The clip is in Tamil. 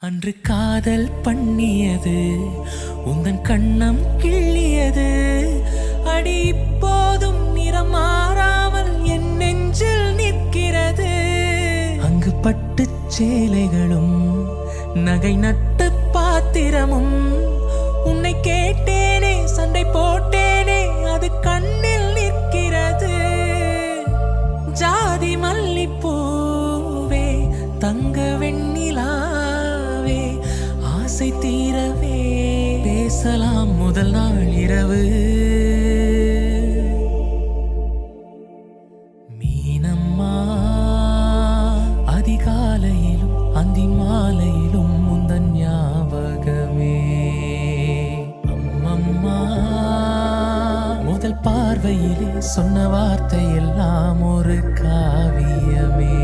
அன்று காதல் பண்ணியது உந்தன் கண்ணம் கிள்ளியது அடி இப்போதும் நிறம் மாறாமல் என் நெஞ்சில் நிற்கிறது. அங்கு பட்டு சேலைகளும் நகை நட்டு பாத்திரமும் உன்னை கேட்டேனே சண்டை போட்டேனே அது கண்ணில் நிற்கிறது. ஜாதி மல்லிப்பூவே தங்க வெண்ணிலாவே ஆசை தீரவே பேசலாம் முதல் நாள் இரவு. மீனம்மா அதிகாலையிலும் அந்தி மாலையிலும் முந்தன் ஞாபகமே. அம்மம்மா முதல் பார்வையிலே சொன்ன வார்த்தை எல்லாம் ஒரு காவியமே.